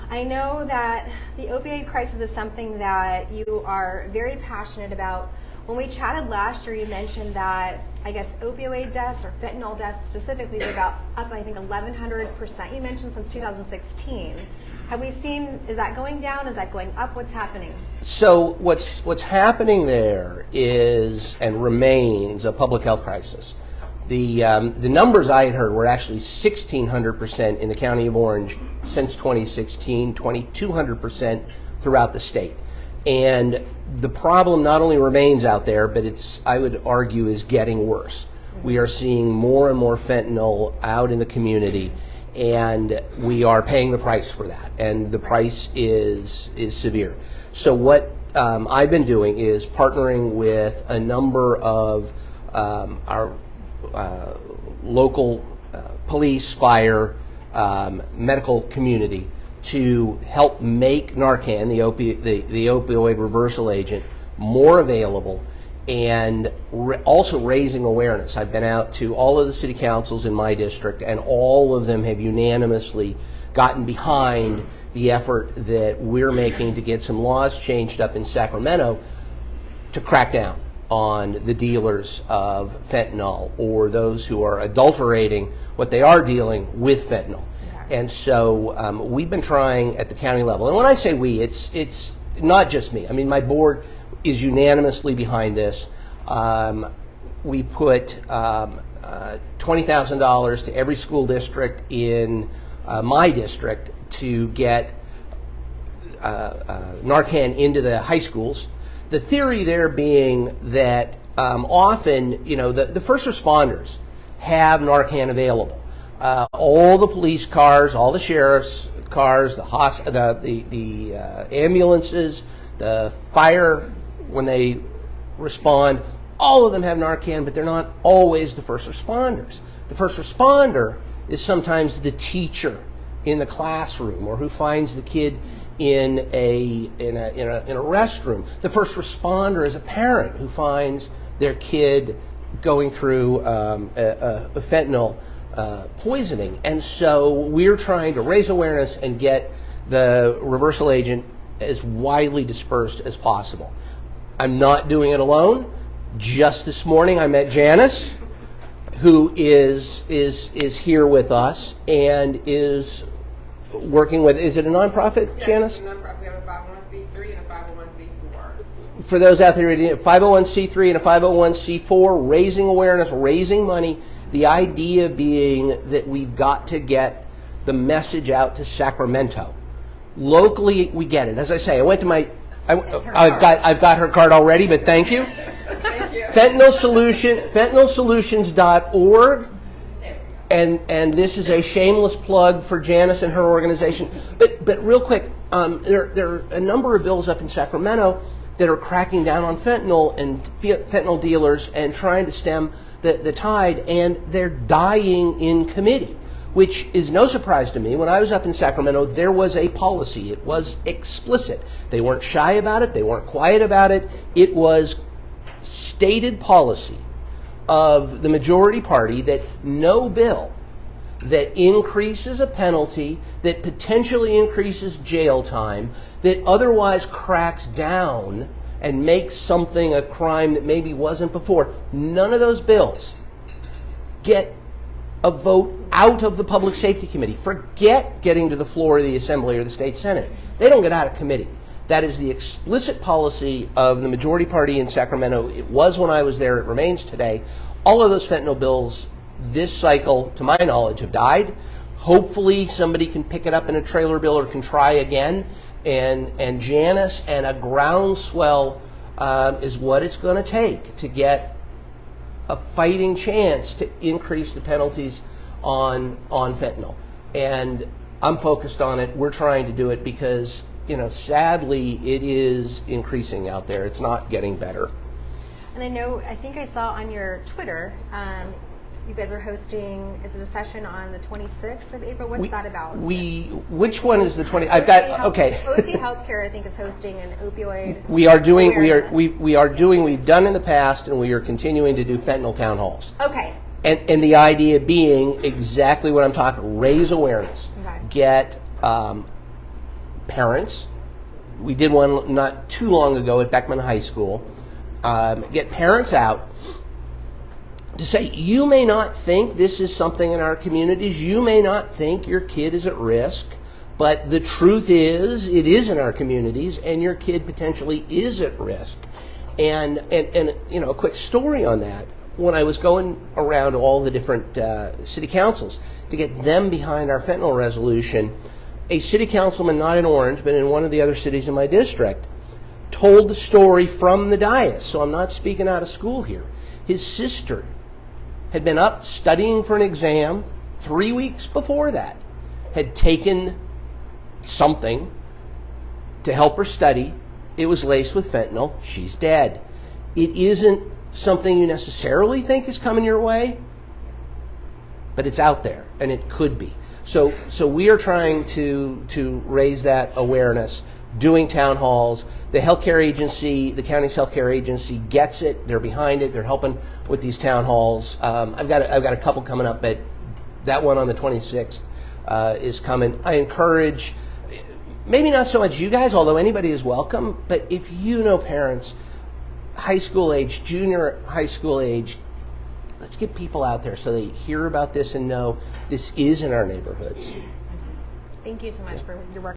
I know that the opioid crisis is something that you are very passionate about. When we chatted last year, you mentioned that, I guess, opioid deaths or fentanyl deaths specifically were up, I think, 1,100%. You mentioned since 2016. Have we seen, is that going down? Is that going up? What's happening? So what's happening there is and remains a public health crisis. The numbers I had heard were actually 1,600% in the county of Orange since 2016, 2,200% throughout the state. And the problem not only remains out there, but it's, I would argue, is getting worse. We are seeing more and more fentanyl out in the community, and we are paying the price for that, and the price is severe. So what I've been doing is partnering with a number of our local police, fire, medical community to help make Narcan, the opioid reversal agent, more available, and also raising awareness. I've been out to all of the city councils in my district, and all of them have unanimously gotten behind the effort that we're making to get some laws changed up in Sacramento to crack down on the dealers of fentanyl or those who are adulterating what they are dealing with fentanyl. And so we've been trying at the county level. And when I say we, it's not just me. I mean, my board is unanimously behind this. We put $20,000 to every school district in my district to get Narcan into the high schools. The theory there being that often, you know, the first responders have Narcan available. All the police cars, all the sheriff's cars, the ambulances, the fire, when they respond, all of them have Narcan, but they're not always the first responders. The first responder is sometimes the teacher in the classroom, or who finds the kid in a restroom. The first responder is a parent who finds their kid going through a fentanyl poisoning. And so we're trying to raise awareness and get the reversal agent as widely dispersed as possible. I'm not doing it alone. Just this morning I met Janice, who is here with us and is working with, is it a nonprofit, yes, Janice? It's a nonprofit. We have a 501c3 and a 501c4. For those out there, a 501c3 and a 501c4, raising awareness, raising money. The idea being that we've got to get the message out to Sacramento. Locally, we get it. As I say, I went to my, I've got her card already, but thank you. Thank you. Fentanylsolutions.org. And this is a shameless plug for Janice and her organization. But real quick, there are a number of bills up in Sacramento that are cracking down on fentanyl and fentanyl dealers and trying to stem the tide, and they're dying in committee, which is no surprise to me. When I was up in Sacramento, there was a policy. It was explicit. They weren't shy about it. They weren't quiet about it. It was stated policy of the majority party that no bill that increases a penalty, that potentially increases jail time, that otherwise cracks down and makes something a crime that maybe wasn't before, none of those bills get a vote out of the Public Safety Committee. Forget getting to the floor of the Assembly or the State Senate. They don't get out of committee. That is the explicit policy of the majority party in Sacramento. It was when I was there. It remains today. All of those fentanyl bills this cycle, to my knowledge, have died. Hopefully somebody can pick it up in a trailer bill or can try again. And Janice and a groundswell is what it's going to take to get a fighting chance to increase the penalties on fentanyl. And I'm focused on it. We're trying to do it because, you know, sadly, it is increasing out there. It's not getting better. And I know, I think I saw on your Twitter, you guys are hosting, is it a session on the 26th of April? What's that about? Which one is the 20? I've got, okay. OC Healthcare, I think, is hosting an opioid. We've done in the past, and we are continuing to do fentanyl town halls. Okay. And the idea being exactly what I'm talking, raise awareness, Okay. get parents. We did one not too long ago at Beckman High School. Get parents out to say, you may not think this is something in our communities. You may not think your kid is at risk. But the truth is, it is in our communities, and your kid potentially is at risk. And you know, a quick story on that. When I was going around all the different city councils to get them behind our fentanyl resolution, a city councilman, not in Orange, but in one of the other cities in my district, told the story from the dais. So I'm not speaking out of school here. His sister had been up studying for an exam 3 weeks before that, had taken something to help her study. It was laced with fentanyl. She's dead. It isn't something you necessarily think is coming your way, but it's out there, and it could be. So we are trying to raise that awareness, doing town halls. The healthcare agency, the county's healthcare agency, gets it. They're behind it. They're helping with these town halls. I've got a couple coming up, but that one on the 26th is coming. I encourage, maybe not so much you guys, although anybody is welcome, but if you know parents, high school age, junior high school age, let's get people out there so they hear about this and know this is in our neighborhoods. Thank you so much for your work.